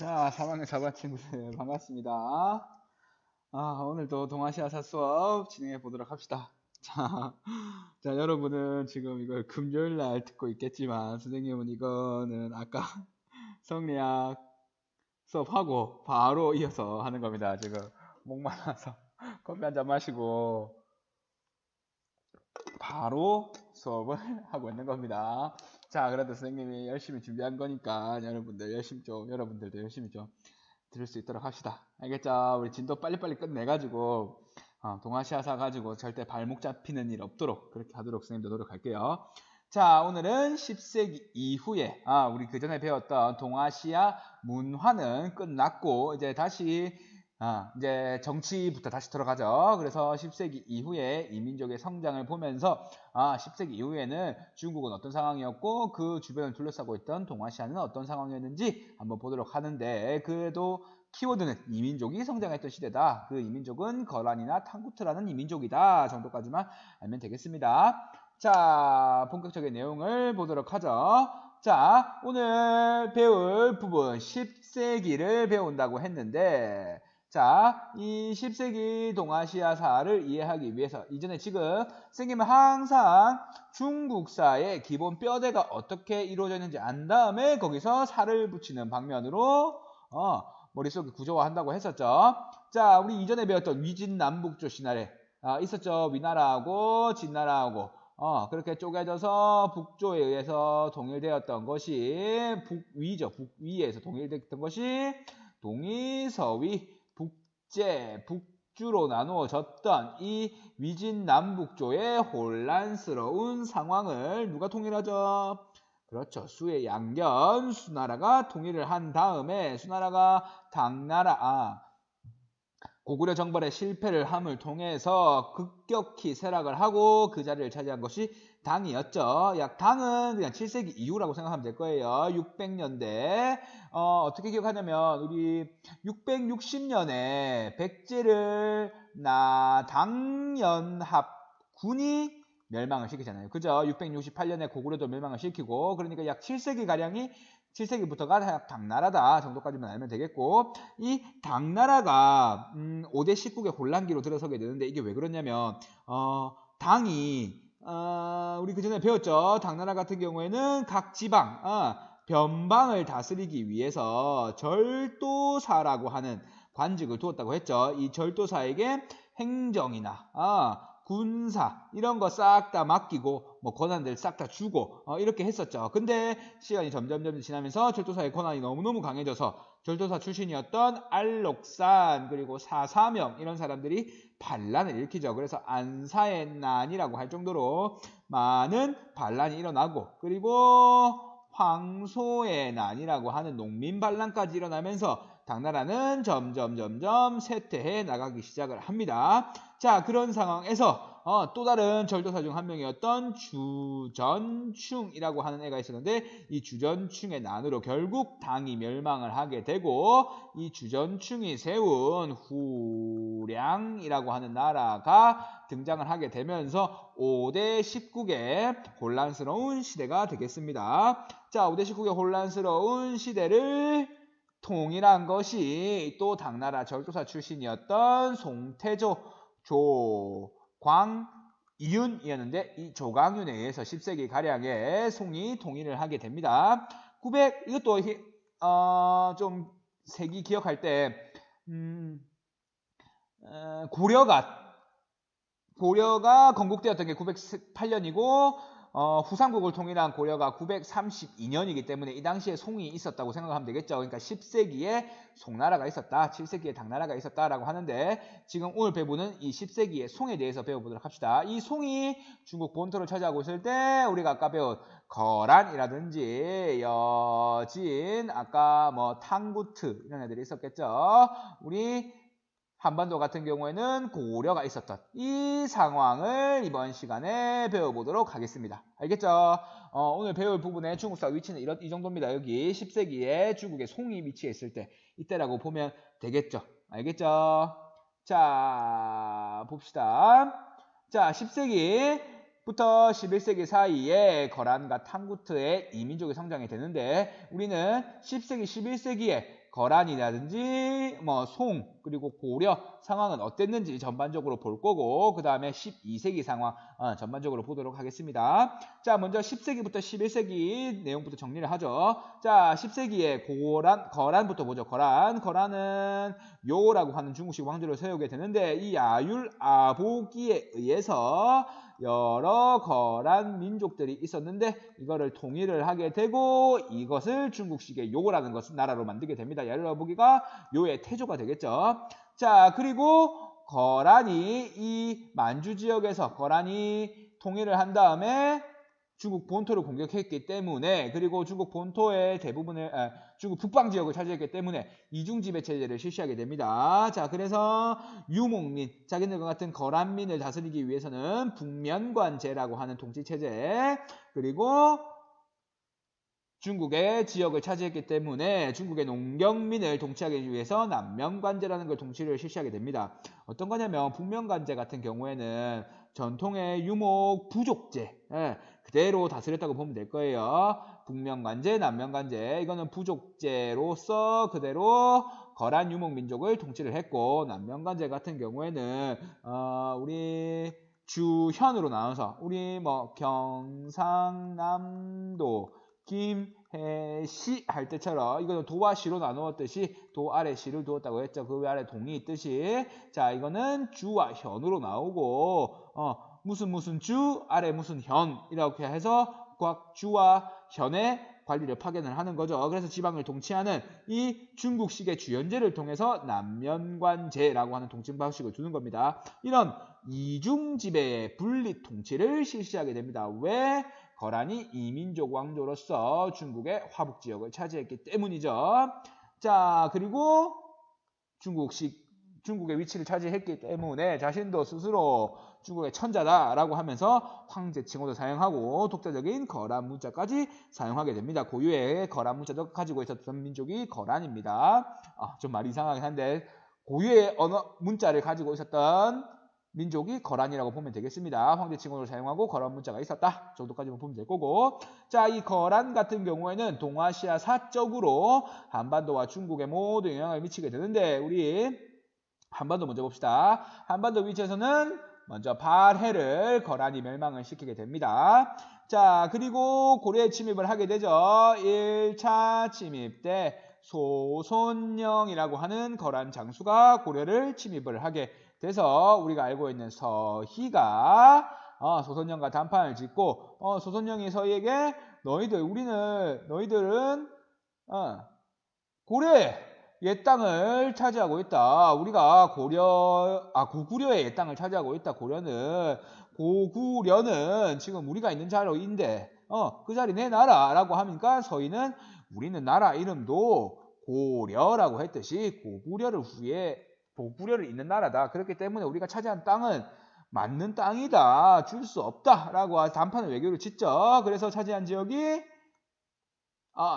자, 4학년 4반 친구들 반갑습니다. 오늘도 동아시아사 수업 진행해 보도록 합시다. 자, 여러분은 지금 이걸 금요일 날 듣고 있겠지만 선생님은 이거는 아까 성리학 수업하고 바로 이어서 하는 겁니다. 지금 목 말라서 커피 한 잔 마시고 바로 수업을 하고 있는 겁니다. 자, 그래도 선생님이 열심히 준비한 거니까 여러분들도 열심히 좀 들을 수 있도록 합시다. 알겠죠? 우리 진도 빨리빨리 끝내가지고 동아시아사 가지고 절대 발목 잡히는 일 없도록 그렇게 하도록 선생님도 노력할게요. 자, 오늘은 10세기 이후에 우리 그 전에 배웠던 동아시아 문화는 끝났고 이제 다시 이제 정치부터 다시 들어가죠. 그래서 10세기 이후에 이민족의 성장을 보면서 10세기 이후에는 중국은 어떤 상황이었고 그 주변을 둘러싸고 있던 동아시아는 어떤 상황이었는지 한번 보도록 하는데, 그래도 키워드는 이민족이 성장했던 시대다. 그 이민족은 거란이나 탕구트라는 이민족이다 정도까지만 알면 되겠습니다. 자, 본격적인 내용을 보도록 하죠. 자, 오늘 배울 부분 10세기를 배운다고 했는데, 자, 이 10세기 동아시아사를 이해하기 위해서 이전에 지금 선생님은 항상 중국사의 기본 뼈대가 어떻게 이루어져 있는지 안 다음에 거기서 살을 붙이는 방면으로 머릿속에 구조화한다고 했었죠. 자, 우리 이전에 배웠던 위진남북조 신화래 있었죠. 위나라하고 진나라하고 그렇게 쪼개져서 북조에 의해서 동일되었던 것이 북위죠. 북위에서 동일됐던 것이 동이서위 북제, 북주로 나누어졌던 이 위진남북조의 혼란스러운 상황을 누가 통일하죠? 그렇죠. 수의 양견 수나라가 통일을 한 다음에 수나라가 당나라 고구려 정벌의 실패를 함을 통해서 급격히 쇠락을 하고 그 자리를 차지한 것이 당이었죠. 당은 그냥 7세기 이후라고 생각하면 될 거예요. 600년대. 어떻게 기억하냐면 우리 660년에 백제를 당연합군이 멸망을 시키잖아요. 그죠? 668년에 고구려도 멸망을 시키고, 그러니까 약 7세기가량이 7세기부터가 당나라다 정도까지만 알면 되겠고, 이 당나라가 5대 19개 혼란기로 들어서게 되는데, 이게 왜 그러냐면 당이 우리 그 전에 배웠죠. 당나라 같은 경우에는 각 지방 변방을 다스리기 위해서 절도사라고 하는 관직을 두었다고 했죠. 이 절도사에게 행정이나 군사 이런 거 싹 다 맡기고 뭐 권한들 싹 다 주고 이렇게 했었죠. 근데 시간이 점점 지나면서 절도사의 권한이 너무너무 강해져서 절도사 출신이었던 알록산 그리고 사사명 이런 사람들이 반란을 일으키죠. 그래서 안사의 난이라고 할 정도로 많은 반란이 일어나고, 그리고 황소의 난이라고 하는 농민 반란까지 일어나면서 당나라는 점점 쇠퇴해 나가기 시작을 합니다. 자, 그런 상황에서 또 다른 절도사 중 한 명이었던 주전충이라고 하는 애가 있었는데, 이 주전충의 난으로 결국 당이 멸망을 하게 되고, 이 주전충이 세운 후량이라고 하는 나라가 등장을 하게 되면서 5대 19개 혼란스러운 시대가 되겠습니다. 자, 5대 19개 혼란스러운 시대를 통일한 것이 또 당나라 절도사 출신이었던 송태조 조광윤이었는데, 이 조광윤에 의해서 10세기 가량에 송이 통일을 하게 됩니다. 이것도 좀 세기 기억할 때 고려가 건국되었던 게 908년이고 후삼국을 통일한 고려가 932년이기 때문에 이 당시에 송이 있었다고 생각하면 되겠죠. 그러니까 10세기에 송나라가 있었다, 7세기에 당나라가 있었다라고 하는데, 지금 오늘 배우는 이 10세기의 송에 대해서 배워보도록 합시다. 이 송이 중국 본토를 차지하고 있을 때 우리가 아까 배운 거란이라든지 여진, 아까 뭐 탕구트 이런 애들이 있었겠죠. 우리 한반도 같은 경우에는 고려가 있었던 이 상황을 이번 시간에 배워보도록 하겠습니다. 알겠죠? 오늘 배울 부분의 중국사 위치는 이 정도입니다. 여기 10세기에 중국의 송이 위치해 있을 때 이때라고 보면 되겠죠? 알겠죠? 자, 봅시다. 자, 10세기부터 11세기 사이에 거란과 탕구트의 이민족이 성장이 되는데, 우리는 10세기, 11세기에 거란이라든지 뭐 송 그리고 고려 상황은 어땠는지 전반적으로 볼 거고 그 다음에 12세기 상황 전반적으로 보도록 하겠습니다. 자, 먼저 10세기부터 11세기 내용부터 정리를 하죠. 자, 10세기에 거란부터 보죠. 거란은 요라고 하는 중국식 왕조를 세우게 되는데 이 야율 아보기에 의해서 여러 거란 민족들이 있었는데 이거를 통일을 하게 되고 이것을 중국식의 요라는 것을 나라로 만들게 됩니다. 야율 아보기가 요의 태조가 되겠죠. 자, 그리고 거란이 이 만주 지역에서 거란이 통일을 한 다음에 중국 본토를 공격했기 때문에 그리고 중국 본토의 대부분을 중국 북방 지역을 차지했기 때문에 이중지배 체제를 실시하게 됩니다. 자, 그래서 유목민, 자기들과 같은 거란민을 다스리기 위해서는 북면관제라고 하는 통치 체제 그리고 중국의 지역을 차지했기 때문에 중국의 농경민을 통치하기 위해서 남면관제라는 걸 통치를 실시하게 됩니다. 어떤 거냐면 북면관제 같은 경우에는 전통의 유목 부족제 그대로 다스렸다고 보면 될 거예요. 북면관제, 남면관제 이거는 부족제로서 그대로 거란 유목민족을 통치를 했고 남면관제 같은 경우에는 우리 주현으로 나눠서 우리 뭐 경상남도 김해시 할 때처럼 이거는 도와 시로 나누었듯이 도 아래 시를 두었다고 했죠. 그 아래 동이 있듯이 자 이거는 주와 현으로 나오고 무슨 주 아래 무슨 현 이렇게 해서 각 주와 현의 관리를 파견을 하는 거죠. 그래서 지방을 통치하는 이 중국식의 주연제를 통해서 남면관제라고 하는 통치 방식을 두는 겁니다. 이런 이중지배의 분리 통치를 실시하게 됩니다. 왜? 거란이 이민족 왕조로서 중국의 화북지역을 차지했기 때문이죠. 자, 그리고 중국의 위치를 차지했기 때문에 자신도 스스로 중국의 천자다라고 하면서 황제 칭호도 사용하고 독자적인 거란 문자까지 사용하게 됩니다. 고유의 거란 문자도 가지고 있었던 민족이 거란입니다. 좀 말이 이상하긴 한데 고유의 언어 문자를 가지고 있었던 민족이 거란이라고 보면 되겠습니다. 황제 칭호를 사용하고 거란 문자가 있었다 정도까지만 보면 될 거고 자, 이 거란 같은 경우에는 동아시아 사적으로 한반도와 중국에 모두 영향을 미치게 되는데 우리 한반도 먼저 봅시다. 한반도 위치에서는 먼저 발해를 거란이 멸망을 시키게 됩니다. 자, 그리고 고려에 침입을 하게 되죠. 1차 침입 때 소손영이라고 하는 거란 장수가 고려를 침입을 하게 돼서 우리가 알고 있는 서희가 소손영과 단판을 짓고 소손영이 서희에게 너희들은 고려의 옛 땅을 차지하고 있다. 우리가 고구려의 옛 땅을 차지하고 있다. 고구려는 지금 우리가 있는 자리인데 그 자리 내놔라라고 하니까 서희는 우리는 나라 이름도 고려라고 했듯이 고구려를 잇는 나라다. 그렇기 때문에 우리가 차지한 땅은 맞는 땅이다. 줄 수 없다라고 단판을 외교를 짓죠. 그래서 차지한 지역이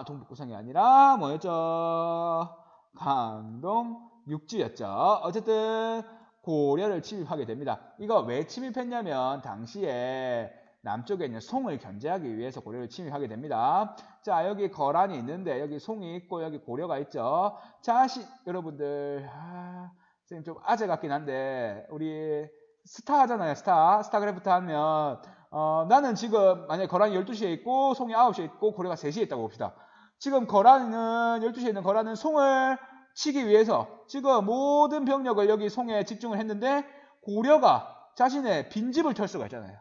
동북구성이 아니라 뭐였죠? 강동 육지였죠. 어쨌든 고려를 침입하게 됩니다. 이거 왜 침입했냐면 당시에 남쪽에 있는 송을 견제하기 위해서 고려를 침입하게 됩니다. 자, 여기 거란이 있는데 여기 송이 있고 여기 고려가 있죠. 여러분들 선생님 좀 아재 같긴 한데 우리 스타 하잖아요. 스타크래프트 하면 나는 지금 만약에 거란이 12시에 있고 송이 9시에 있고 고려가 3시에 있다고 봅시다. 지금 12시에 있는 거란은 송을 치기 위해서 지금 모든 병력을 여기 송에 집중을 했는데 고려가 자신의 빈집을 털 수가 있잖아요.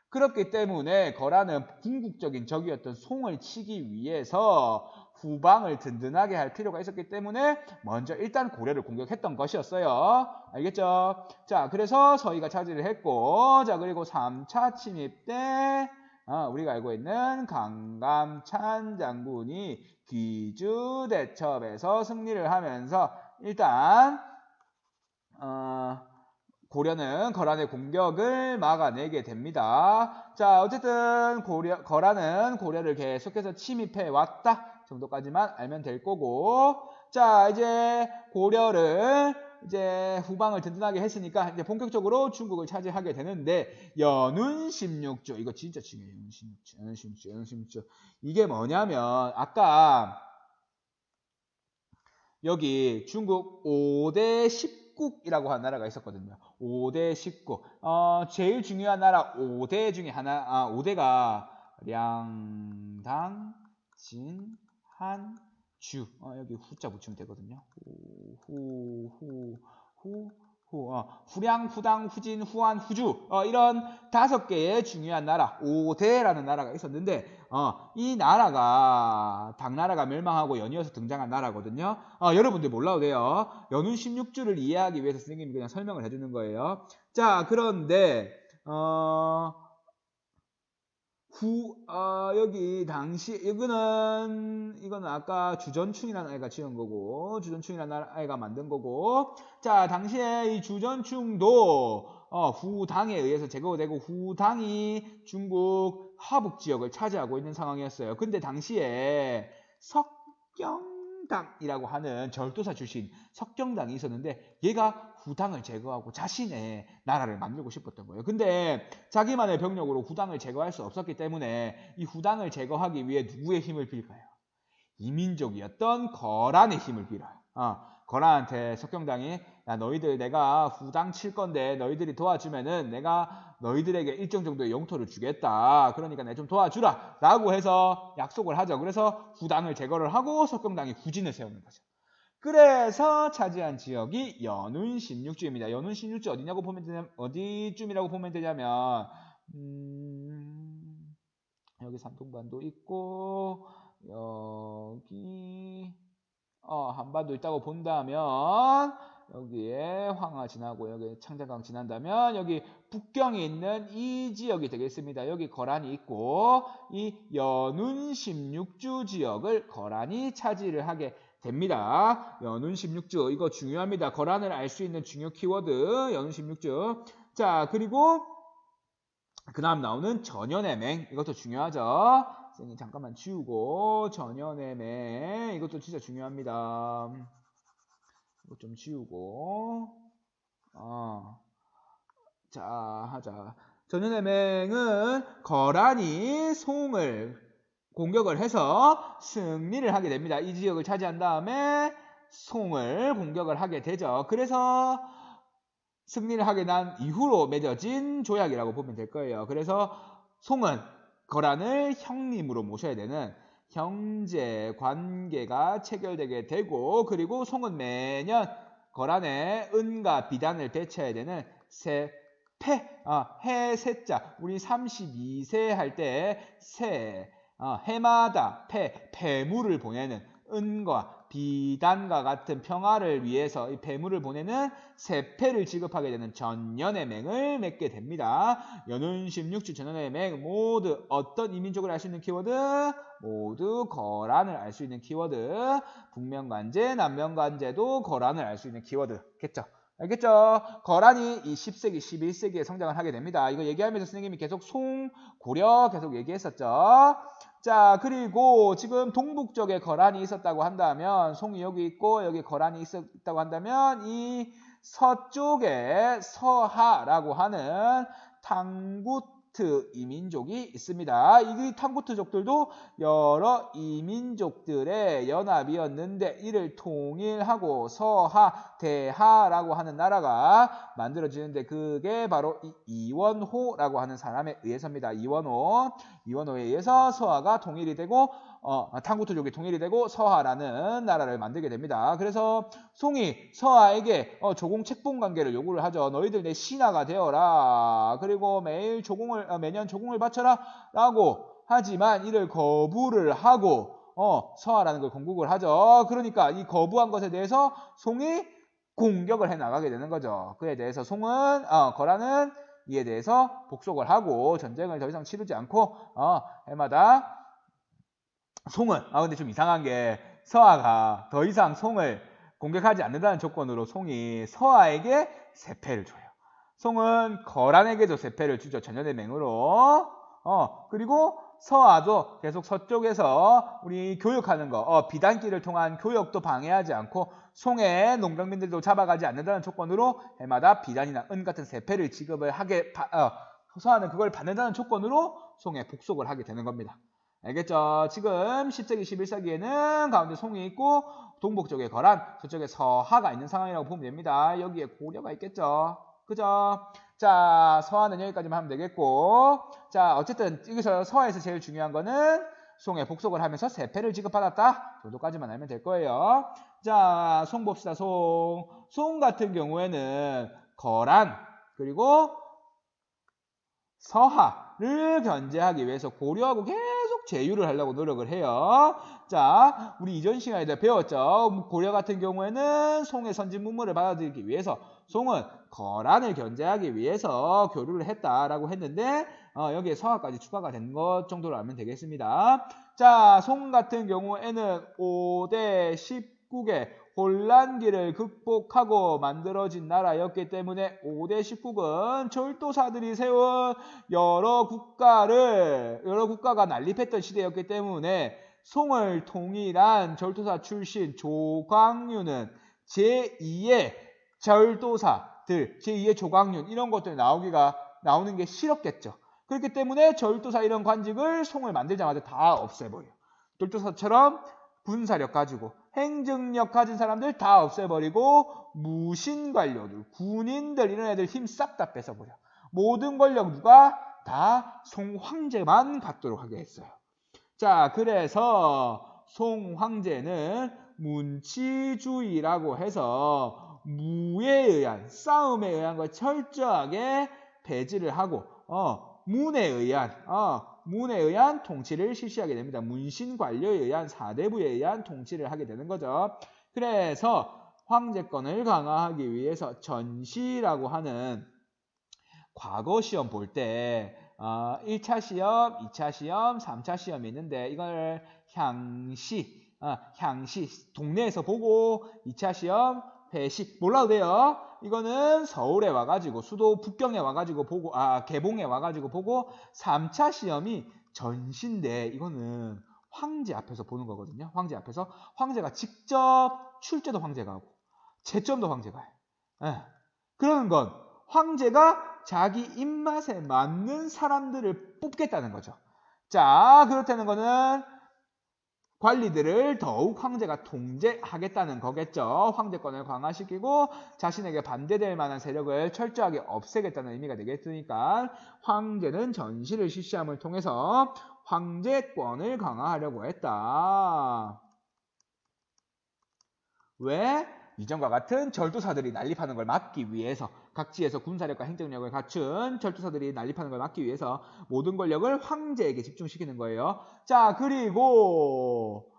그렇기 때문에 거란은 궁극적인 적이었던 송을 치기 위해서 후방을 든든하게 할 필요가 있었기 때문에 먼저 일단 고려를 공격했던 것이었어요. 알겠죠? 자, 그래서 서희가 차지를 했고 자, 그리고 3차 침입 때 우리가 알고 있는 강감찬 장군이 귀주대첩에서 승리를 하면서 일단 고려는 거란의 공격을 막아내게 됩니다. 자, 어쨌든 거란은 고려를 계속해서 침입해 왔다 정도까지만 알면 될 거고, 자, 이제 고려를 이제 후방을 든든하게 했으니까 이제 본격적으로 중국을 차지하게 되는데 연운 16주 이거 진짜 중요해요. 연운 16주 이게 뭐냐면 아까 여기 중국 5대 10국이라고 하는 나라가 있었거든요. 5대 10국. 제일 중요한 나라 5대 중에 하나, 5대가 량당, 진, 한, 주. 여기 후자 붙이면 되거든요. 후량, 후당, 후진, 후한, 후주. 이런 5개의 중요한 나라, 5대라는 나라가 있었는데, 이 나라가 당나라가 멸망하고 연이어서 등장한 나라거든요. 여러분들 몰라도 돼요. 연운 16주를 이해하기 위해서 선생님이 그냥 설명을 해주는 거예요. 자, 그런데 여기 당시 이거는 아까 주전충이라는 아이가 지은 거고, 주전충이라는 아이가 만든 거고, 자, 당시에 이 주전충도 후당에 의해서 제거되고, 후당이 중국 하북 지역을 차지하고 있는 상황이었어요. 근데 당시에 석경당이라고 하는 절도사 출신 석경당이 있었는데, 얘가 후당을 제거하고 자신의 나라를 만들고 싶었던 거예요. 근데 자기만의 병력으로 후당을 제거할 수 없었기 때문에 이 후당을 제거하기 위해 누구의 힘을 빌까요? 이민족이었던 거란의 힘을 빌어요. 거란한테 석경당이, 야, 너희들 내가 후당 칠 건데 너희들이 도와주면은 내가 너희들에게 일정 정도의 영토를 주겠다. 그러니까 내 좀 도와주라 라고 해서 약속을 하죠. 그래서 후당을 제거를 하고 석경당이 후진을 세우는 거죠. 그래서 차지한 지역이 연운 16주입니다. 연운 16주 어디냐고 보면 되냐면, 어디쯤이라고 보면 되냐면, 여기 산둥반도 있고, 여기, 한반도 있다고 본다면, 여기에 황하 지나고, 여기 창자강 지난다면, 여기 북경에 있는 이 지역이 되겠습니다. 여기 거란이 있고, 이 연운 16주 지역을 거란이 차지를 하게 됩니다. 연운 16주 이거 중요합니다. 거란을 알 수 있는 중요 키워드 연운 16주. 자, 그리고 그 다음 나오는 전연의 맹, 이것도 중요하죠. 선생님 잠깐만 지우고, 전연의 맹 이것도 진짜 중요합니다. 이거 좀 지우고, 자, 하자. 전연의 맹은 거란이 송을 공격을 해서 승리를 하게 됩니다. 이 지역을 차지한 다음에 송을 공격을 하게 되죠. 그래서 승리를 하게 난 이후로 맺어진 조약이라고 보면 될 거예요. 그래서 송은 거란을 형님으로 모셔야 되는 형제 관계가 체결되게 되고, 그리고 송은 매년 거란의 은과 비단을 되쳐야 되는 해세자, 우리 32세 할 때 해마다 폐물을 보내는 은과 비단과 같은 평화를 위해서 이 폐물을 보내는 세패를 지급하게 되는 전연의 맹을 맺게 됩니다. 연운 16주 전연의 맹 모두 어떤 이민족을 알 수 있는 키워드? 모두 거란을 알 수 있는 키워드. 북면관제, 남면관제도 거란을 알 수 있는 키워드겠죠. 알겠죠? 거란이 이 10세기, 11세기에 성장을 하게 됩니다. 이거 얘기하면서 선생님이 계속 송, 고려 계속 얘기했었죠. 자, 그리고 지금 동북 쪽에 거란이 있었다고 한다면, 송이 여기 있고 여기 거란이 있었다고 한다면, 이 서쪽에 서하라고 하는 탕구트 이민족이 있습니다. 이 탕구트족들도 여러 이민족들의 연합이었는데 이를 통일하고 서하, 대하라고 하는 나라가 만들어지는데, 그게 바로 이원호라고 하는 사람에 의해서입니다. 이원호에 의해서 서하가 통일이 되고, 탕구트족이 통일이 되고 서하라는 나라를 만들게 됩니다. 그래서 송이 서하에게 조공 책봉 관계를 요구를 하죠. 너희들 내 신하가 되어라. 그리고 매년 조공을 바쳐라 라고 하지만 이를 거부를 하고 서하라는 걸 건국을 하죠. 그러니까 이 거부한 것에 대해서 송이 공격을 해 나가게 되는 거죠. 그에 대해서 거란은 이에 대해서 복속을 하고 전쟁을 더 이상 치르지 않고 해마다 송은 근데 좀 이상한 게, 서하가 더 이상 송을 공격하지 않는다는 조건으로 송이 서하에게 세패를 줘요. 송은 거란에게도 세패를 주죠. 전연의 맹으로. 그리고 서하도 계속 서쪽에서 우리 교육하는 거, 비단길을 통한 교역도 방해하지 않고 송의 농경민들도 잡아가지 않는다는 조건으로 해마다 비단이나 은 같은 세패를 지급을 하게, 서하는 그걸 받는다는 조건으로 송에 복속을 하게 되는 겁니다. 알겠죠? 지금 10세기, 11세기에는 가운데 송이 있고 동북 쪽에 거란, 저쪽에 서하가 있는 상황이라고 보면 됩니다. 여기에 고려가 있겠죠? 그죠? 자, 서하는 여기까지만 하면 되겠고, 자, 어쨌든 여기서 서하에서 제일 중요한 거는 송에 복속을 하면서 세패를 지급받았다 정도까지만 알면 될 거예요. 자, 송 봅시다. 송 같은 경우에는 거란 그리고 서하를 견제하기 위해서 고려하고 계속 제휴를 하려고 노력을 해요. 자, 우리 이전 시간에도 배웠죠. 고려 같은 경우에는 송의 선진 문물을 받아들이기 위해서 송은 거란을 견제하기 위해서 교류를 했다라고 했는데 여기에 서하까지 추가가 된 것 정도로 알면 되겠습니다. 자, 송 같은 경우에는 5대 19개 혼란기를 극복하고 만들어진 나라였기 때문에 5대 19은 철도사들이 세운 여러 국가가 난립했던 시대였기 때문에 송을 통일한 절도사 출신 조광윤은 제2의 절도사들, 제2의 조광윤 이런 것들 나오는 게 싫었겠죠. 그렇기 때문에 절도사 이런 관직을 송을 만들자마자 다 없애버려. 절도사처럼 군사력 가지고 행정력 가진 사람들 다 없애버리고 무신관료들, 군인들 이런 애들 힘 싹 다 뺏어버려. 모든 권력 누가? 다 송황제만 갖도록 하게 했어요. 자, 그래서 송황제는 문치주의라고 해서 무에 의한, 싸움에 의한 걸 철저하게 배제를 하고 문에 의한 통치를 실시하게 됩니다. 문신관료에 의한 사대부에 의한 통치를 하게 되는 거죠. 그래서 황제권을 강화하기 위해서 전시라고 하는 과거 시험 볼 때 1차 시험, 2차 시험, 3차 시험이 있는데 이걸 향시 동네에서 보고 2차 시험 회시 몰라도 돼요. 이거는 서울에 와가지고 수도 북경에 와가지고 보고 개봉에 와가지고 보고 3차 시험이 전시인데 이거는 황제 앞에서 보는 거거든요. 황제 앞에서 황제가 직접 출제도 황제가 하고 채점도 황제가 해. 그러는 건 황제가 자기 입맛에 맞는 사람들을 뽑겠다는 거죠. 자, 그렇다는 거는 관리들을 더욱 황제가 통제하겠다는 거겠죠. 황제권을 강화시키고 자신에게 반대될 만한 세력을 철저하게 없애겠다는 의미가 되겠으니까 황제는 전시를 실시함을 통해서 황제권을 강화하려고 했다. 왜? 이전과 같은 절도사들이 난립하는 걸 막기 위해서 각지에서 군사력과 행정력을 갖춘 절도사들이 난립하는 걸 막기 위해서 모든 권력을 황제에게 집중시키는 거예요. 자, 그리고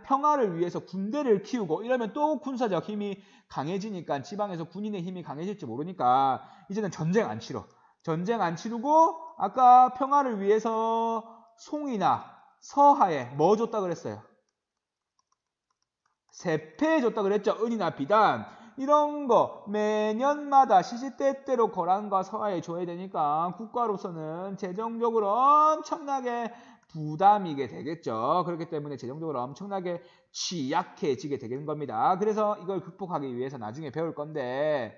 평화를 위해서 군대를 키우고 이러면 또 군사적 힘이 강해지니까 지방에서 군인의 힘이 강해질지 모르니까 이제는 전쟁 안 치러. 전쟁 안 치르고 아까 평화를 위해서 송이나 서하에 뭐 줬다 그랬어요? 세패 줬다 그랬죠. 은이나 비단 이런 거 매년마다 시시때때로 거란과 서하에 줘야 되니까 국가로서는 재정적으로 엄청나게 부담이게 되겠죠. 그렇기 때문에 재정적으로 엄청나게 취약해지게 되는 겁니다. 그래서 이걸 극복하기 위해서 나중에 배울 건데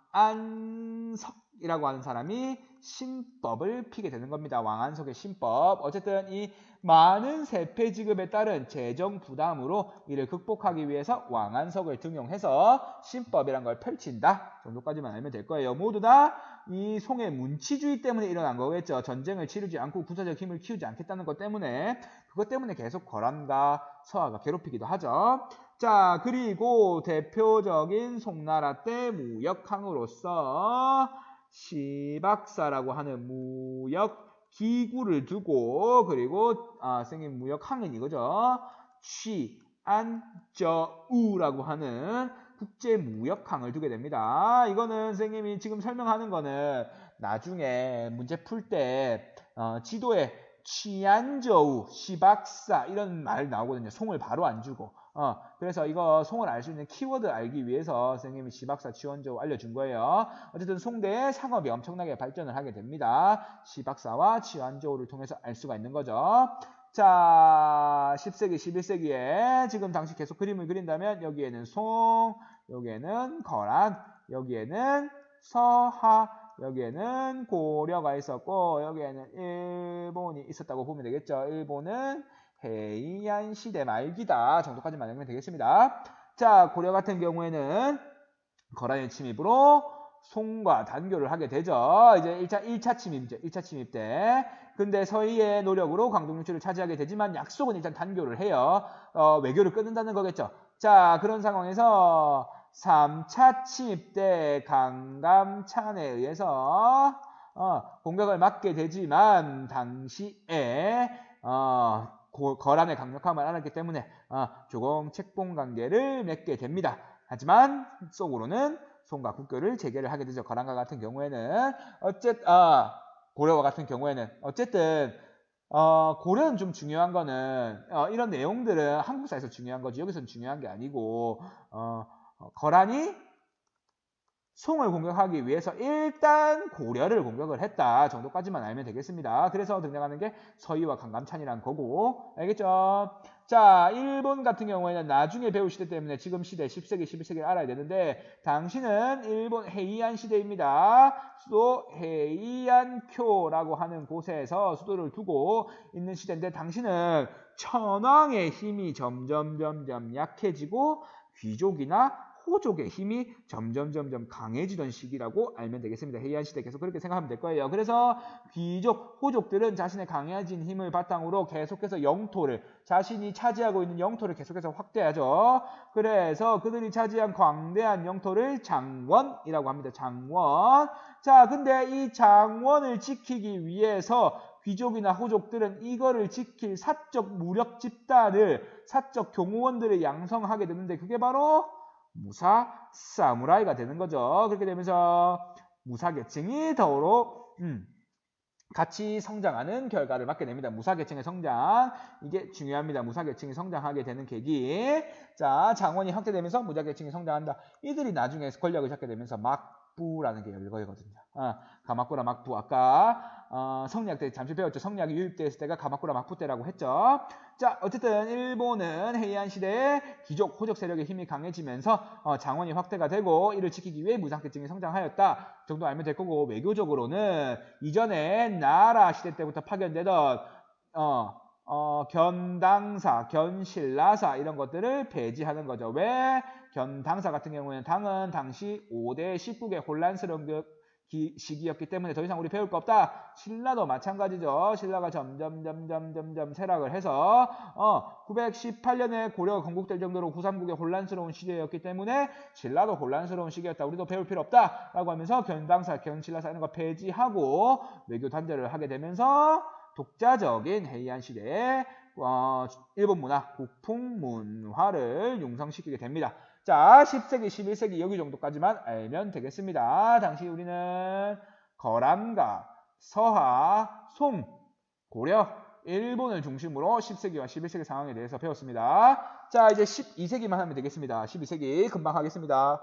왕안석이라고 하는 사람이 신법을 피게 되는 겁니다. 왕안석의 신법. 어쨌든 이 많은 세패 지급에 따른 재정 부담으로 이를 극복하기 위해서 왕안석을 등용해서 신법이란 걸 펼친다 정도까지만 알면 될 거예요. 모두 다 이 송의 문치주의 때문에 일어난 거겠죠. 전쟁을 치르지 않고 군사적 힘을 키우지 않겠다는 것 때문에 그것 때문에 계속 거란과 서하가 괴롭히기도 하죠. 자, 그리고 대표적인 송나라 때 무역항으로서 시박사라고 하는 무역 기구를 두고 그리고 생긴 무역항은 이거죠. 취안저우라고 하는 국제무역항을 두게 됩니다. 이거는 선생님이 지금 설명하는 거는 나중에 문제 풀 때 지도에 취안저우, 시박사 이런 말 나오거든요. 송을 바로 안 주고. 그래서 이거 송을 알 수 있는 키워드 알기 위해서 선생님이 시박사, 취안저우 알려준 거예요. 어쨌든 송대의 상업이 엄청나게 발전을 하게 됩니다. 시박사와 취안저우를 통해서 알 수가 있는 거죠. 자, 10세기, 11세기에 지금 당시 계속 그림을 그린다면 여기에는 송, 여기에는 거란, 여기에는 서하, 여기에는 고려가 있었고 여기에는 일본이 있었다고 보면 되겠죠. 일본은 해이안 시대 말기다 정도까지만 알면 되겠습니다. 자, 고려 같은 경우에는 거란의 침입으로 송과 단교를 하게 되죠. 이제 1차 침입이죠. 1차 침입 때. 근데 서희의 노력으로 광동 육지를 차지하게 되지만 약속은 일단 단교를 해요. 외교를 끊는다는 거겠죠. 자, 그런 상황에서 3차 침입 때 강감찬에 의해서 공격을 맞게 되지만 당시에 거란의 강력함을 알았기 때문에 조공 책봉 관계를 맺게 됩니다. 하지만 속으로는 송과 국교를 재개를 하게 되죠. 거란과 같은 경우에는 고려와 같은 경우에는 어쨌든 고려는 좀 중요한 거는 이런 내용들은 한국사에서 중요한 거지 여기서는 중요한 게 아니고 거란이 송을 공격하기 위해서 일단 고려를 공격을 했다 정도까지만 알면 되겠습니다. 그래서 등장하는 게 서희와 강감찬이란 거고 알겠죠? 자, 일본 같은 경우에는 나중에 배울 시대 때문에 지금 시대 10세기, 11세기를 알아야 되는데 당시는 일본 해이안 시대입니다. 수도 해이안쿄라고 하는 곳에서 수도를 두고 있는 시대인데 당시는 천황의 힘이 점점 약해지고 귀족이나 호족의 힘이 점점 강해지던 시기라고 알면 되겠습니다. 해이안 시대 계속 그렇게 생각하면 될 거예요. 그래서 귀족, 호족들은 자신의 강해진 힘을 바탕으로 계속해서 영토를 자신이 차지하고 있는 영토를 계속해서 확대하죠. 그래서 그들이 차지한 광대한 영토를 장원이라고 합니다. 장원. 자, 근데 이 장원을 지키기 위해서 귀족이나 호족들은 이거를 지킬 사적 무력 집단을 사적 경호원들을 양성하게 되는데 그게 바로 무사 사무라이가 되는 거죠. 그렇게 되면서 무사계층이 더러 같이 성장하는 결과를 맞게 됩니다. 무사계층의 성장 이게 중요합니다. 무사계층이 성장하게 되는 계기. 자, 장원이 확대되면서 무사계층이 성장한다. 이들이 나중에 권력을 잡게 되면서 막부라는 게 열거거든요. 가마쿠라 막부 아까 성리학 때 잠시 배웠죠. 성리학이 유입되었을 때가 가마쿠라 막부 때라고 했죠. 자, 어쨌든 일본은 해이안 시대에 귀족, 호족 세력의 힘이 강해지면서 장원이 확대가 되고 이를 지키기 위해 무상계층이 성장하였다 정도 알면 될 거고 외교적으로는 이전에 나라 시대 때부터 파견되던 견당사, 견신라사 이런 것들을 배제하는 거죠. 왜? 견당사 같은 경우에는 당은 당시 5대 19개 혼란스러운 시기였기 때문에 더 이상 우리 배울 거 없다. 신라도 마찬가지죠. 신라가 점점 쇠락을 해서 918년에 고려가 건국될 정도로 구삼국의 혼란스러운 시대였기 때문에 신라도 혼란스러운 시기였다. 우리도 배울 필요 없다. 라고 하면서 견당사, 견신라사 이런 거 폐지하고 외교 단절을 하게 되면서 독자적인 해이안 시대에 일본 문화, 국풍 문화를 융성시키게 됩니다. 자, 10세기, 11세기 여기 정도까지만 알면 되겠습니다. 당시 우리는 거란과 서하, 송, 고려, 일본을 중심으로 10세기와 11세기 상황에 대해서 배웠습니다. 자, 이제 12세기만 하면 되겠습니다. 12세기 금방 하겠습니다.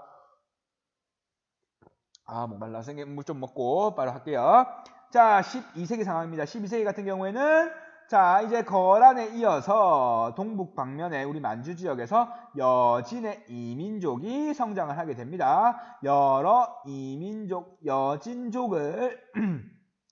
목말라서 물 좀 먹고 바로 할게요. 자, 12세기 상황입니다. 12세기 같은 경우에는 자, 이제 거란에 이어서 동북 방면에 우리 만주 지역에서 여진의 이민족이 성장을 하게 됩니다. 여러 여진족을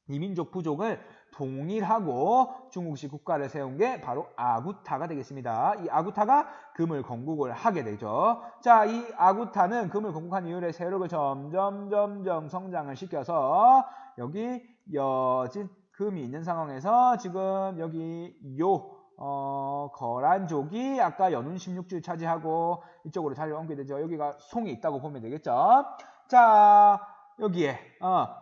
이민족 부족을 통일하고 중국식 국가를 세운 게 바로 아구타가 되겠습니다. 이 아구타가 금을 건국을 하게 되죠. 자, 이 아구타는 금을 건국한 이후에 세력을 점점 성장을 시켜서 여기 여진 금이 있는 상황에서 지금 여기 거란족이 아까 연운 16주를 차지하고 이쪽으로 자리를 옮기게 되죠. 여기가 송이 있다고 보면 되겠죠. 자, 여기에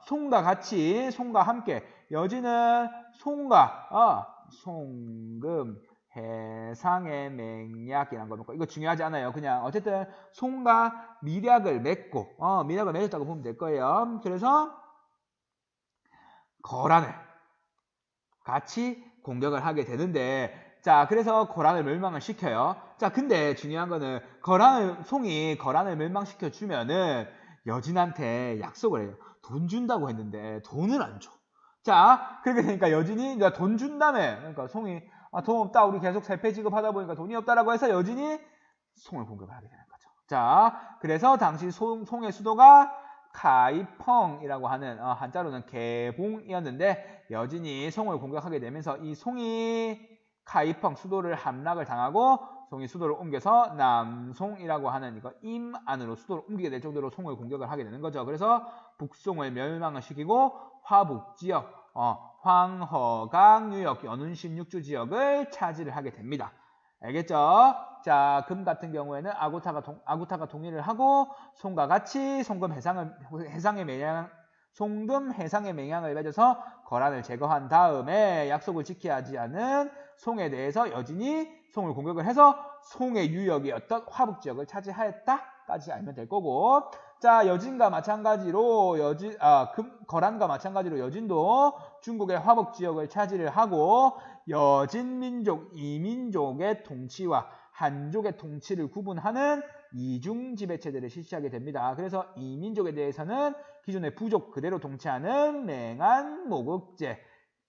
송과 같이 송과 함께 여진은 송과 송금 해상의 맹약이라는 거 놓고 이거 중요하지 않아요. 그냥 어쨌든 송과 밀약을 맺고 밀약을 맺었다고 보면 될 거예요. 그래서 거란을 같이 공격을 하게 되는데 자, 그래서 거란을 멸망을 시켜요. 자, 근데 중요한 거는 송이 거란을 멸망시켜 주면은 여진한테 약속을 해요. 돈 준다고 했는데 돈을 안 줘. 자, 그렇게 되니까 여진이 돈 준다며. 그러니까 송이 돈 없다. 우리 계속 세패 지급하다 보니까 돈이 없다라고 해서 여진이 송을 공격을 하게 되는 거죠. 자, 그래서 당시 송의 수도가 카이펑이라고 하는 한자로는 개봉이었는데 여진이 송을 공격하게 되면서 이 송이 카이펑 수도를 함락을 당하고 송이 수도를 옮겨서 남송이라고 하는 이거 임 안으로 수도를 옮기게 될 정도로 송을 공격을 하게 되는 거죠. 그래서 북송을 멸망을 시키고 화북지역, 황허강, 유역, 연운심 육주 지역을 차지를 하게 됩니다. 알겠죠? 자, 금 같은 경우에는 아구타가 동의를 하고 송과 같이 송금 해상의 맹양을 맺어서 거란을 제거한 다음에 약속을 지켜야 하지 않은 송에 대해서 여진이 송을 공격을 해서 송의 유역이었던 화북지역을 차지하였다까지 알면 될 거고, 자, 여진과 마찬가지로 거란과 마찬가지로 여진도 중국의 화북지역을 차지를 하고 여진민족, 이민족의 통치와 한족의 통치를 구분하는 이중 지배체제를 실시하게 됩니다. 그래서 이민족에 대해서는 기존의 부족 그대로 통치하는 맹한 모국제,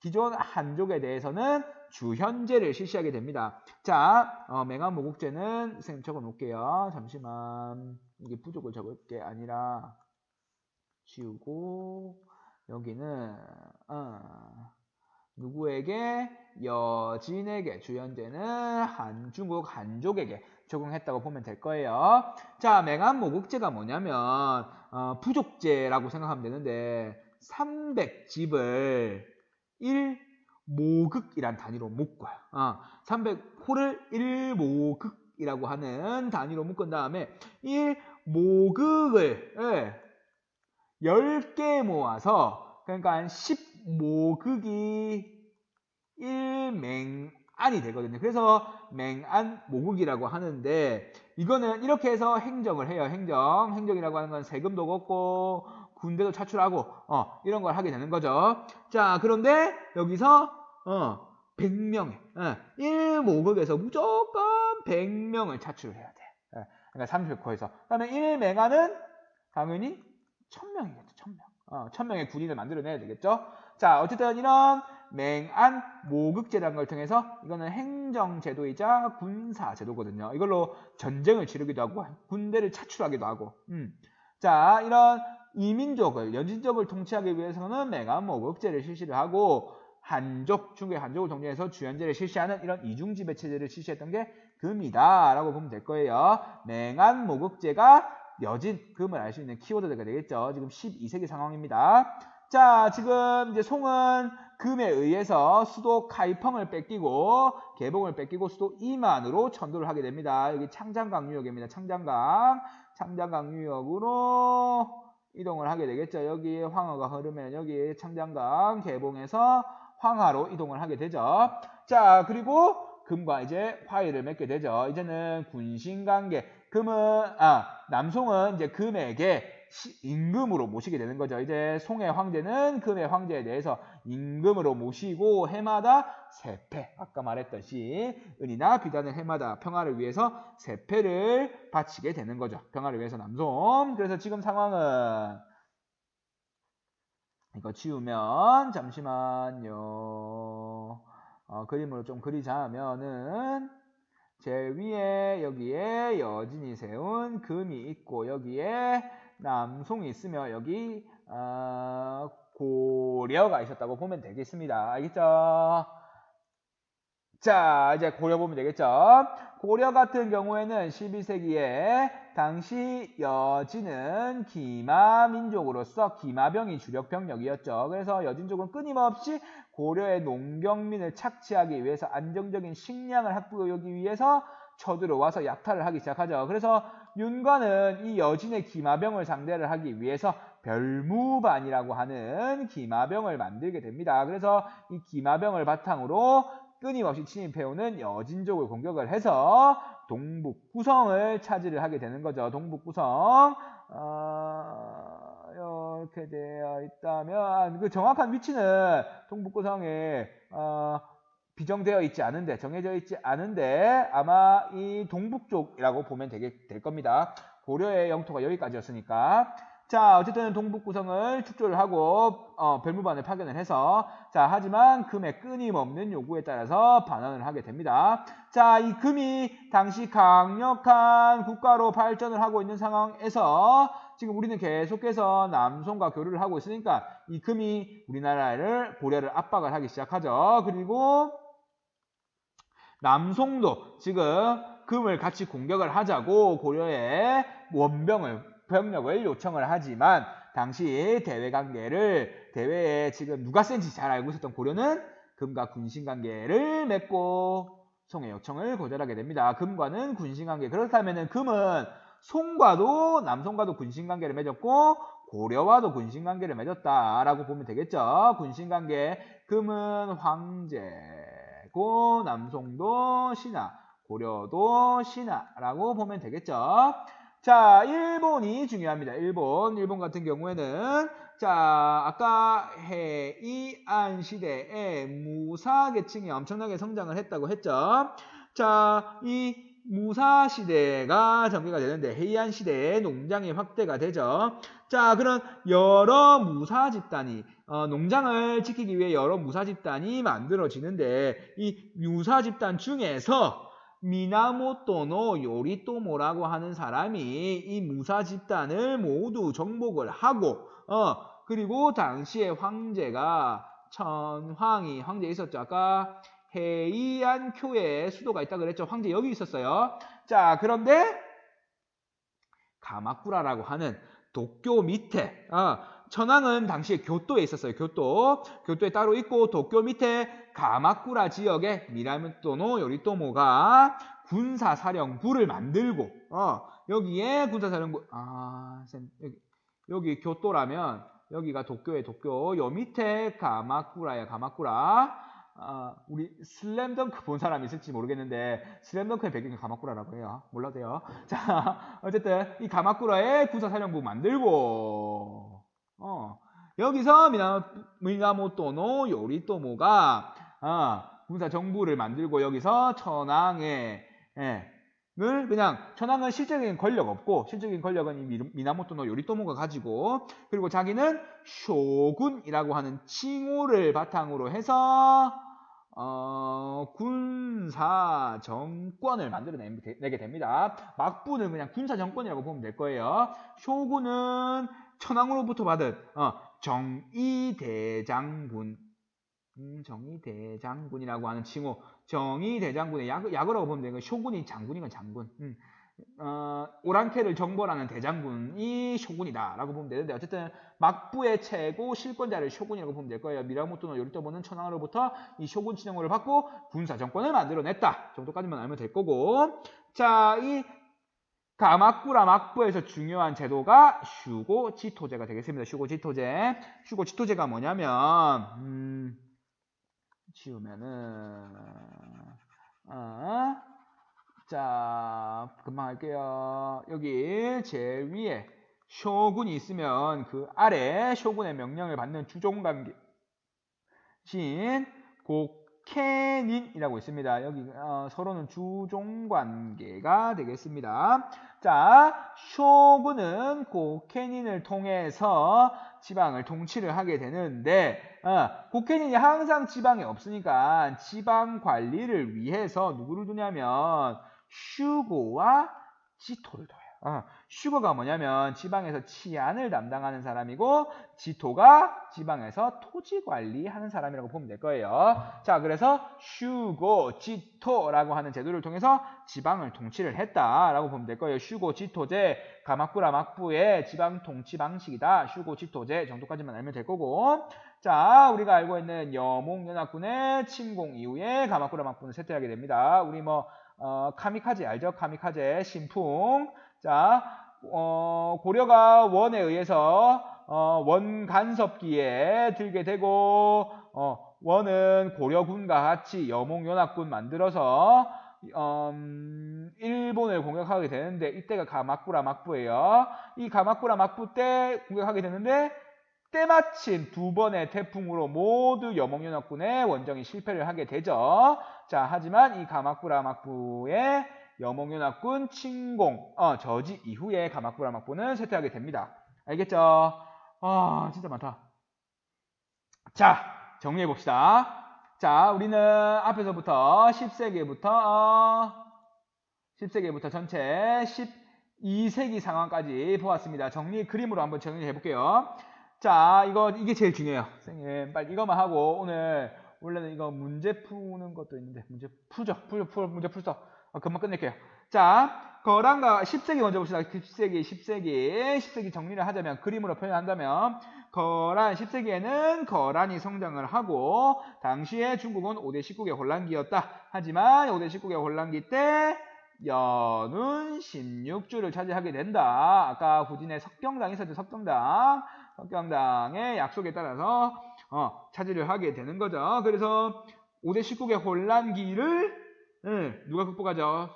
기존 한족에 대해서는 주현제를 실시하게 됩니다. 자, 맹한 모국제는 선생님 적어 놓을게요. 잠시만. 이게 부족을 적을 게 아니라 지우고 여기는 누구에게? 여진에게, 주현제는 중국 한족에게 적용했다고 보면 될 거예요. 자, 맹한 모국제가 뭐냐면 부족제라고 생각하면 되는데 300집을 1모극이란 단위로 묶어요. 300호를 1모극이라고 하는 단위로 묶은 다음에 1모극을 10개 모아서 그러니까 10모극이 1맹안이 되거든요. 그래서 맹안 모극이라고 하는데 이거는 이렇게 해서 행정을 해요. 행정이라고 하는 건 세금도 걷고 군대도 차출하고 이런 걸 하게 되는 거죠. 자, 그런데 여기서 100명에 1모극에서 무조건 100명을 차출해야 돼. 그러니까 30호에서. 그다음에 1맹안은 당연히 1000명이겠죠. 1000명. 1000명의 군인을 만들어내야 되겠죠. 자, 어쨌든 이런 맹안 모극제라는 걸 통해서 이거는 행정제도이자 군사제도거든요. 이걸로 전쟁을 치르기도 하고 군대를 차출하기도 하고. 자, 이런 이민족을, 여진족을 통치하기 위해서는 맹안 모극제를 실시를 하고 중국의 한족을 통치해서 주현제를 실시하는 이런 이중지배체제를 실시했던 게 금이다 라고 보면 될 거예요. 맹안 모극제가 여진, 금을 알 수 있는 키워드가 되겠죠. 지금 12세기 상황입니다. 자, 지금 이제 송은 금에 의해서 수도 카이펑을 뺏기고 개봉을 뺏기고 수도 이만으로 천도를 하게 됩니다. 여기 창장강 유역입니다. 창장강 유역으로 이동을 하게 되겠죠. 여기 황허가 흐르면 여기 창장강 개봉해서 황하로 이동을 하게 되죠. 자, 그리고 금과 이제 화의를 맺게 되죠. 이제는 군신관계, 남송은 이제 금에게 임금으로 모시게 되는 거죠. 이제 송의 황제는 금의 황제에 대해서 임금으로 모시고 해마다 세패, 아까 말했듯이 은이나 비단을 해마다 평화를 위해서 세패를 바치게 되는 거죠. 평화를 위해서 남송. 그래서 지금 상황은 이거 지우면 잠시만요. 그림으로 좀 그리자면은 제일 위에 여기에 여진이 세운 금이 있고 여기에 남송이 있으며 여기 고려가 있었다고 보면 되겠습니다. 알겠죠? 자, 이제 고려 보면 되겠죠? 고려 같은 경우에는 12세기에 당시 여진은 기마민족으로서 기마병이 주력 병력이었죠. 그래서 여진족은 끊임없이 고려의 농경민을 착취하기 위해서 안정적인 식량을 확보하기 위해서 쳐들어와서 약탈을 하기 시작하죠. 그래서 윤관은 이 여진의 기마병을 상대를 하기 위해서 별무반이라고 하는 기마병을 만들게 됩니다. 그래서 이 기마병을 바탕으로 끊임없이 침입해오는 여진족을 공격을 해서 동북구성을 차지를 하게 되는 거죠. 동북구성 이렇게 되어 있다면 그 정확한 위치는 동북구성에 비정되어 있지 않은데 정해져 있지 않은데 아마 이 동북쪽이라고 보면 될 겁니다. 고려의 영토가 여기까지였으니까. 자, 어쨌든 동북구성을 축조를 하고 별무반을 파견을 해서 자, 하지만 금의 끊임없는 요구에 따라서 반환을 하게 됩니다. 자, 이 금이 당시 강력한 국가로 발전을 하고 있는 상황에서 지금 우리는 계속해서 남송과 교류를 하고 있으니까 이 금이 우리나라를 고려를 압박을 하기 시작하죠. 그리고 남송도 지금 금을 같이 공격을 하자고 고려에 병력을 요청을 하지만 당시 대외에 지금 누가 센지 잘 알고 있었던 고려는 금과 군신관계를 맺고 송의 요청을 거절하게 됩니다. 금과는 군신관계. 그렇다면 금은 송과도 남송과도 군신관계를 맺었고 고려와도 군신관계를 맺었다라고 보면 되겠죠. 군신관계. 금은 황제고 남송도 신하, 고려도 신하라고 보면 되겠죠. 자, 일본이 중요합니다. 일본 같은 경우에는 자, 아까 해이안 시대에 무사 계층이 엄청나게 성장을 했다고 했죠. 자, 이 무사 시대가 전개가 되는데 해이안 시대에 농장이 확대가 되죠. 자, 그런 여러 무사 집단이 농장을 지키기 위해 여러 무사 집단이 만들어지는데 이 무사 집단 중에서 미나모토노 요리토모라고 하는 사람이 이 무사 집단을 모두 정복을 하고 그리고 당시에 황제가 황제 있었죠. 아까 해이안 쿄에 수도가 있다 그랬죠. 황제 여기 있었어요. 자, 그런데 가마쿠라라고 하는 도쿄 밑에 천황은 당시에 교토에 있었어요. 교토에 따로 있고 도쿄 밑에 가마쿠라 지역에 미나모토노 요리토모가 군사사령부를 만들고 여기에 군사사령부 여기 교토라면 여기가 도쿄에 도쿄 요 밑에 가마쿠라야 가마쿠라 우리 슬램덩크 본 사람 있을지 모르겠는데 슬램덩크의 배경이 가마쿠라라고 해요. 몰라도 돼요. 자, 어쨌든 이 가마쿠라에 군사사령부 만들고 여기서 미나모토노 요리토모가 군사정부를 만들고 여기서 천황을 그냥 천황은 실질적인 권력 없고 실질적인 권력은 이 미나모토노 요리토모가 가지고 그리고 자기는 쇼군이라고 하는 칭호를 바탕으로 해서 군사 정권을 만들어내게 됩니다. 막부는 그냥 군사 정권이라고 보면 될 거예요. 쇼군은 천황으로부터 받은 정의대장군이라고 하는 칭호, 정의대장군의 약어라고 보면 되는 거예요. 쇼군이 장군이건 장군. 오랑캐를 정벌하는 대장군이 쇼군이다라고 보면 되는데 어쨌든 막부의 최고 실권자를 쇼군이라고 보면 될 거예요. 미나모토노 요리토모는 천황으로부터 이 쇼군 칭호를 받고 군사 정권을 만들어냈다 정도까지만 알면 될 거고 자, 이 가마쿠라 막부에서 중요한 제도가 슈고지토제가 되겠습니다. 슈고지토제가 뭐냐면 지우면은 자, 금방 할게요. 여기 제일 위에 쇼군이 있으면 그 아래 쇼군의 명령을 받는 주종관계 신 고케닌이라고 있습니다. 여기 서로는 주종관계가 되겠습니다. 자, 쇼군은 고케닌을 통해서 지방을 통치를 하게 되는데 고케닌이 항상 지방에 없으니까 지방 관리를 위해서 누구를 두냐면 슈고와 지토를 둬요. 슈고가 뭐냐면 지방에서 치안을 담당하는 사람이고 지토가 지방에서 토지 관리하는 사람이라고 보면 될 거예요. 자, 그래서 슈고 지토라고 하는 제도를 통해서 지방을 통치를 했다라고 보면 될 거예요. 슈고 지토제 가마쿠라 막부의 지방 통치 방식이다. 슈고 지토제 정도까지만 알면 될 거고 자, 우리가 알고 있는 여몽연합군의 침공 이후에 가마쿠라 막부는 쇠퇴하게 됩니다. 우리 카미카제 알죠? 카미카제 신풍. 자, 고려가 원에 의해서 원 간섭기에 들게 되고 원은 고려군과 같이 여몽연합군 만들어서 일본을 공격하게 되는데 이때가 가마쿠라 막부예요. 이 가마쿠라 막부 때 공격하게 되는데 때마침 두 번의 태풍으로 모두 여몽연합군의 원정이 실패를 하게 되죠. 자, 하지만 이 가마쿠라 막부의 여몽연합군 침공 저지 이후에 가마쿠라 막부는 쇠퇴하게 됩니다. 알겠죠? 진짜 많다. 자, 정리해 봅시다. 자, 우리는 앞에서부터 10세기부터 전체 12세기 상황까지 보았습니다. 그림으로 한번 정리해 볼게요. 자, 이게 제일 중요해요. 선생님, 빨리 이거만 하고 원래는 이거 문제 푸는 것도 있는데 문제 문제 풀서 금방 끝낼게요. 자, 거란과 10세기 먼저 봅시다. 10세기 정리를 하자면 그림으로 표현한다면 10세기에는 거란이 성장을 하고 당시에 중국은 5대 19개 혼란기였다. 하지만 5대 19개 혼란기 때 연운 16주를 차지하게 된다. 아까 후진의 석경당이 있었죠. 석경당의 약속에 따라서 차지를 하게 되는 거죠. 그래서 5대 19개 혼란기를 누가 극복하죠?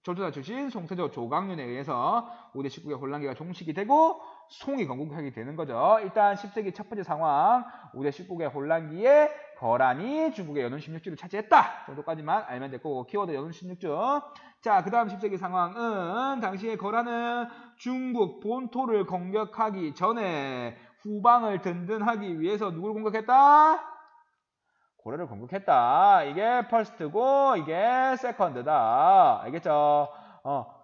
조조사 출신 송태조 조강윤에 의해서 5대 19개 혼란기가 종식이 되고 송이 건국하게 되는 거죠. 일단 10세기 첫 번째 상황 5대 19개 혼란기에 거란이 중국의 연운 16주를 차지했다 정도까지만 알면 될 거고 키워드 연운 16주. 자, 그 다음 10세기 상황은 당시에 거란은 중국 본토를 공격하기 전에 후방을 든든하기 위해서 누굴 공격했다? 고려를 공격했다. 이게 퍼스트고 이게 세컨드다. 알겠죠?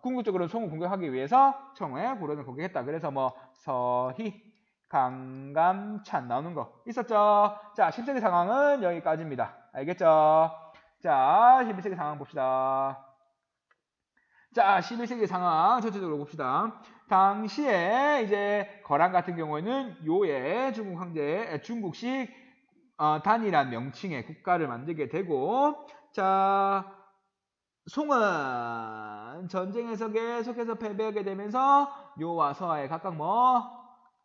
궁극적으로 송을 공격하기 위해서 청해 고려를 공격했다. 그래서 서희, 강감, 찬 나오는 거 있었죠? 자, 10세기 상황은 여기까지입니다. 알겠죠? 자, 11세기 상황 봅시다. 자, 11세기 상황 전체적으로 봅시다. 당시에 이제 거란 같은 경우에는 요의 중국식 단일한 명칭의 국가를 만들게 되고, 자, 송은 전쟁에서 계속해서 패배하게 되면서 요와 서하에 각각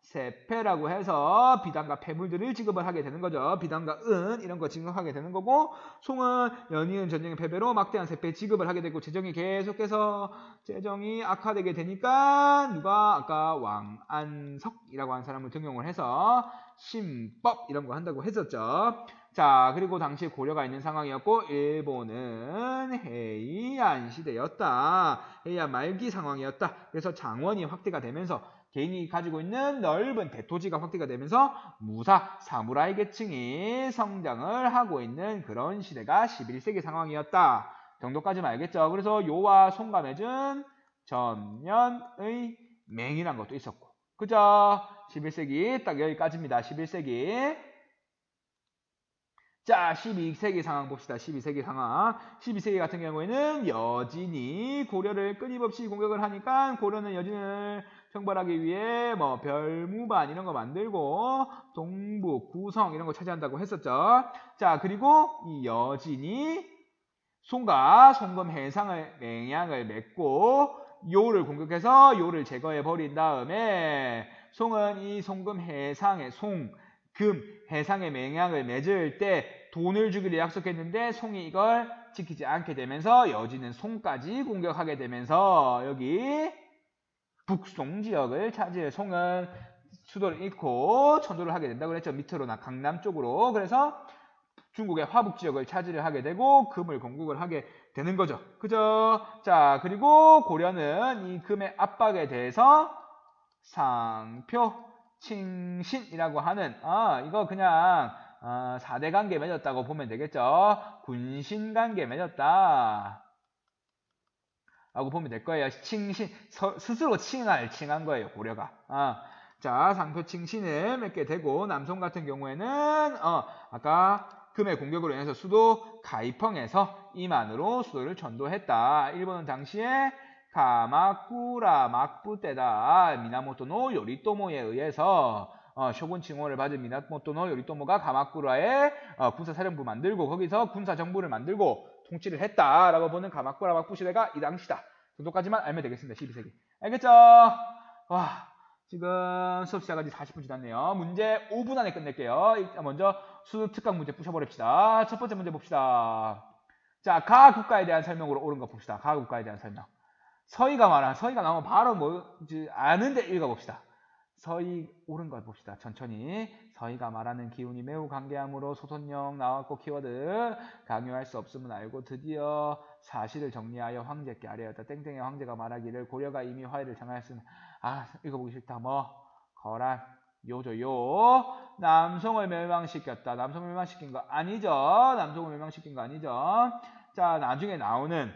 세패라고 해서 비단과 패물들을 지급을 하게 되는 거죠. 비단과 은 이런 거 지급하게 되는 거고, 송은 연이은 전쟁의 패배로 막대한 세패 지급을 하게 되고 재정이 계속해서 재정이 악화되게 되니까 누가 아까 왕안석이라고 하는 사람을 등용을 해서 신법 이런 거 한다고 했었죠. 자, 그리고 당시 고려가 있는 상황이었고 일본은 해이안 시대였다. 해이안 말기 상황이었다. 그래서 장원이 확대가 되면서 개인이 가지고 있는 넓은 대토지가 확대가 되면서 사무라이 계층이 성장을 하고 있는 그런 시대가 11세기 상황이었다. 정도까지만 알겠죠? 그래서 요와 송가 맺은 전면의 맹이란 것도 있었고. 그죠? 11세기 딱 여기까지입니다. 11세기. 자, 12세기 상황 봅시다. 12세기 상황. 12세기 같은 경우에는 여진이 고려를 끊임없이 공격을 하니까 고려는 여진을 청벌하기 위해 별무반 이런 거 만들고 동북, 구성 이런 거 차지한다고 했었죠. 자, 그리고 이 여진이 송과 송금 해상을 맹약을 맺고 요를 공격해서 요를 제거해 버린 다음에 송은 이 송금 해상의 금 해상의 맹약을 맺을 때 돈을 주기로 약속했는데 송이 이걸 지키지 않게 되면서 여진은 송까지 공격하게 되면서 여기 북송 지역을 차지해 송은 수도를 잃고 천도를 하게 된다고 했죠. 밑으로 강남 쪽으로. 그래서 중국의 화북 지역을 차지를 하게 되고 금을 공국을 하게 되는 거죠. 그죠? 자, 그리고 고려는 이 금의 압박에 대해서 상표, 칭신이라고 하는 이거 그냥 4대 관계 맺었다고 보면 되겠죠. 군신 관계 맺었다 라고 보면 될 거예요. 칭신, 스스로 칭한 거예요, 고려가. 자, 상표 칭신을 맺게 되고, 남송 같은 경우에는, 아까 금의 공격으로 인해서 수도 가이펑에서 이만으로 수도를 전도했다. 일본은 당시에 가마쿠라 막부 때다. 미나모토노 요리토모에 의해서 쇼군 칭호를 받은 미나모토노 요리토모가 가마쿠라에 군사사령부 만들고 거기서 군사정부를 만들고 통치를 했다라고 보는 가마쿠라 막부 시대가 이 당시다. 정도까지만 알면 되겠습니다. 12세기. 알겠죠? 와, 지금 수업 시작한 지 40분 지났네요. 문제 5분 안에 끝낼게요. 일단 먼저 수능 특강 문제 부셔버립시다. 첫 번째 문제 봅시다. 자, 가 국가에 대한 설명으로 옳은 거 봅시다. 가 국가에 대한 설명. 서희가 나오면 바로 아는데 읽어봅시다. 서희 옳은 걸 봅시다. 천천히. 서희가 말하는 기운이 매우 강대하므로 소선령 나왔고 키워드 강요할 수 없음은 알고 드디어 사실을 정리하여 황제께 아뢰었다. 땡땡의 황제가 말하기를 고려가 이미 화해를 장하였으면 읽어보기 싫다. 거란 요죠 요. 남송을 멸망시켰다. 남송을 멸망시킨 거 아니죠. 남송을 멸망시킨 거 아니죠. 자, 나중에 나오는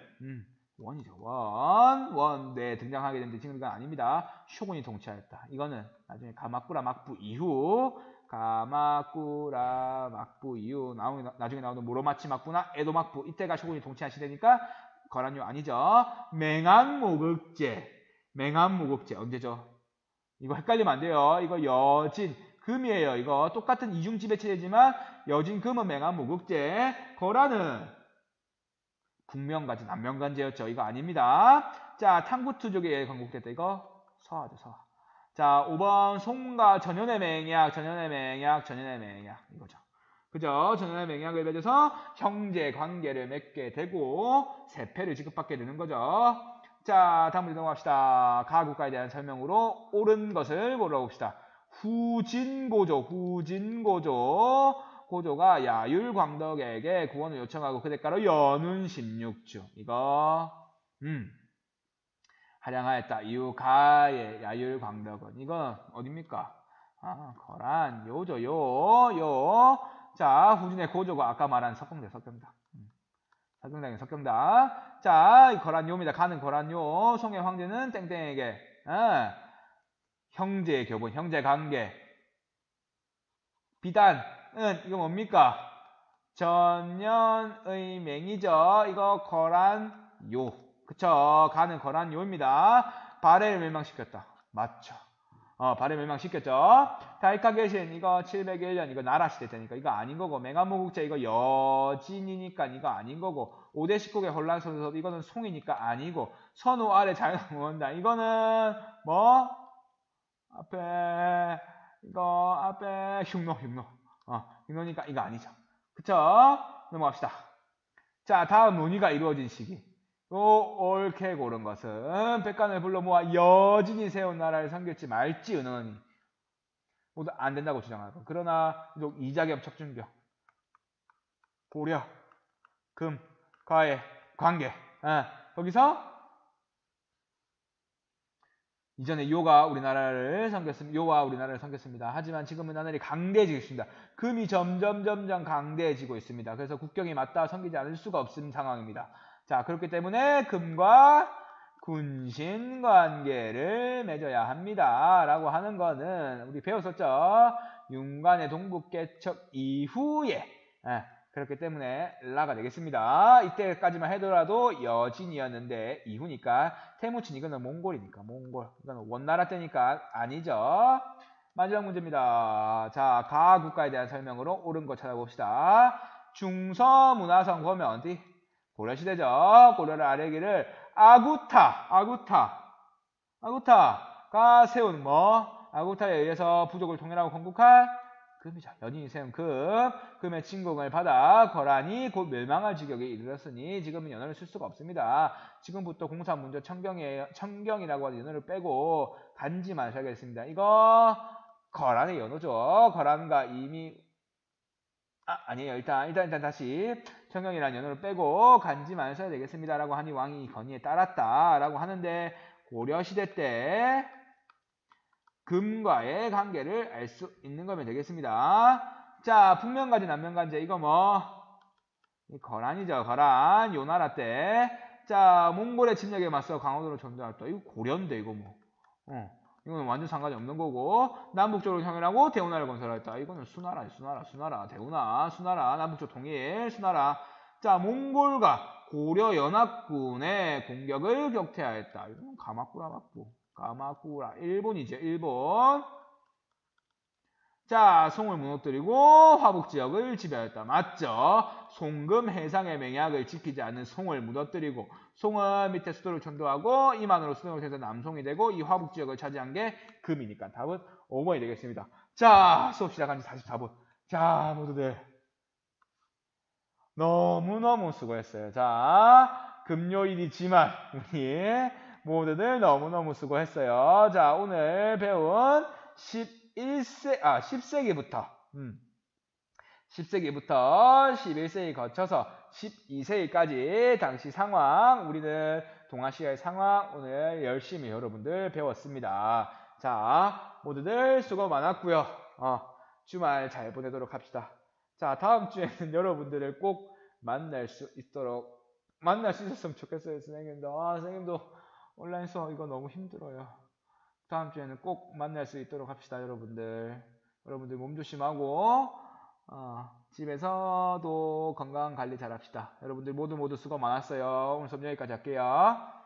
원이죠. 원. 네, 등장하게 되는데 지금 이건 아닙니다. 쇼군이 통치하였다. 이거는 나중에 가마쿠라 막부 이후 나중에 나오는 모로마치 막부나 에도 막부 이때가 쇼군이 통치한 시대니까 거란요 아니죠. 맹한무국제 언제죠? 이거 헷갈리면 안 돼요. 이거 여진 금이에요. 이거 똑같은 이중지배 체제지만 여진 금은 맹한무국제, 거란은 북명간제, 남명간제였죠. 이거 아닙니다. 자, 탕구투족에 건국됐다. 이거 서하죠, 서하. 자, 5번 송과 전현의 맹약 이거죠. 그죠? 전현의 맹약을 맺어서 형제 관계를 맺게 되고 세패를 지급받게 되는 거죠. 자, 다음 문제 넘어갑시다. 가국가에 대한 설명으로 옳은 것을 골라봅시다. 고조가 야율광덕에게 구원을 요청하고 그 대가로 연운 16주. 이거 할양하였다. 이후 가의 야율광덕은 이건 어딥니까? 거란 요죠 요. 자, 후진의 고조가 아까 말한 석경다. 자, 거란 요입니다. 가는 거란 요. 송의 황제는 땡땡에게 형제의 교분, 형제 관계. 비단은 이거 뭡니까? 전년의 맹이죠. 이거 거란 요. 그쵸? 가는 거란 요입니다. 발해를 멸망시켰다. 맞죠? 발해 멸망시켰죠. 다이카게신 이거 701년 이거 나라시대 때니까 이거 아닌 거고, 맹한무국제 이거 여진이니까 이거 아닌 거고, 5대 19개 혼란선에서 이거는 송이니까 아니고, 선우 아래 자연을 모은다. 이거는 뭐 앞에 흉노니까 이거 아니죠. 그쵸? 넘어갑시다. 자, 다음 논의가 이루어진 시기. 옳게 고른 것은 백관을 불러 모아 여진이 세운 나라를 섬길지 말지 의논하니 모두 안 된다고 주장하고, 그러나 이자겸 척준병 고려 금 과의 관계 거기서 이전에 요와 우리나라를 섬겼습니다. 하지만 지금은 나날이 강대해지고 있습니다. 금이 점점 강대해지고 있습니다. 그래서 국경이 맞닿아 섬기지 않을 수가 없는 상황입니다. 자, 그렇기 때문에 금과 군신 관계를 맺어야 합니다. 라고 하는 거는 우리 배웠었죠. 윤관의 동북개척 이후에 그렇기 때문에 라가 되겠습니다. 이때까지만 해더라도 여진이었는데 이후니까 태무친 이거는 몽골이니까 이거는 원나라 때니까 아니죠. 마지막 문제입니다. 자, 가 국가에 대한 설명으로 옳은 거 찾아봅시다. 중서문화성 보면 어디? 고려시대죠. 고려를 아래기를 아구타가 세운 아구타에 의해서 부족을 통일하고 건국한 금이죠. 연인이 세운 금의 침공을 받아 거란이 곧 멸망할 지경에 이르렀으니 지금은 연어를 쓸 수가 없습니다. 지금부터 공사문조 청경이라고 하는 연어를 빼고 간지만 하겠습니다. 이거 거란의 연어죠. 거란과 이미 아니에요. 일단 다시 청경이라는 연어를 빼고 간지만 써야 되겠습니다. 라고 하니 왕이 건의에 따랐다. 라고 하는데 고려시대 때 금과의 관계를 알 수 있는 거면 되겠습니다. 자, 북명간제, 남명간제 이거 거란이죠. 거란 요나라 때. 자, 몽골의 침략에 맞서 강호도로 전달했다. 이거 고려인데 이거 이거는 완전 상관이 없는 거고, 남북적으로 형이라고 대우나라를 건설했다. 이거는 수나라, 대우나, 수나라, 남북적 통일, 수나라. 자, 몽골과 고려 연합군의 공격을 격퇴하였다. 이거는 가마쿠라, 일본이죠, 일본. 자, 송을 무너뜨리고 화북지역을 지배하였다. 맞죠? 송금 해상의 맹약을 지키지 않는 송을 무너뜨리고, 송은 밑에 수도를 천도하고 이만으로 수도를 해서 남송이 되고 이 화북지역을 차지한 게 금이니까 답은 5번이 되겠습니다. 자, 수업 시작한 지 44분. 자, 모두들 너무너무 수고했어요. 자, 금요일이지만 우리 모두들 너무너무 수고했어요. 자, 오늘 배운 10세기부터 11세기 거쳐서 12세기까지 당시 상황, 우리는 동아시아의 상황 오늘 열심히 여러분들 배웠습니다. 자, 모두들 수고 많았고요. 주말 잘 보내도록 합시다. 자, 다음 주에는 여러분들을 꼭 만날 수 있었으면 좋겠어요, 선생님도. 선생님도 온라인 수업 이거 너무 힘들어요. 다음 주에는 꼭 만날 수 있도록 합시다, 여러분들. 여러분들 몸 조심하고, 집에서도 건강 관리 잘 합시다. 여러분들 모두 수고 많았어요. 오늘 수업 여기까지 할게요.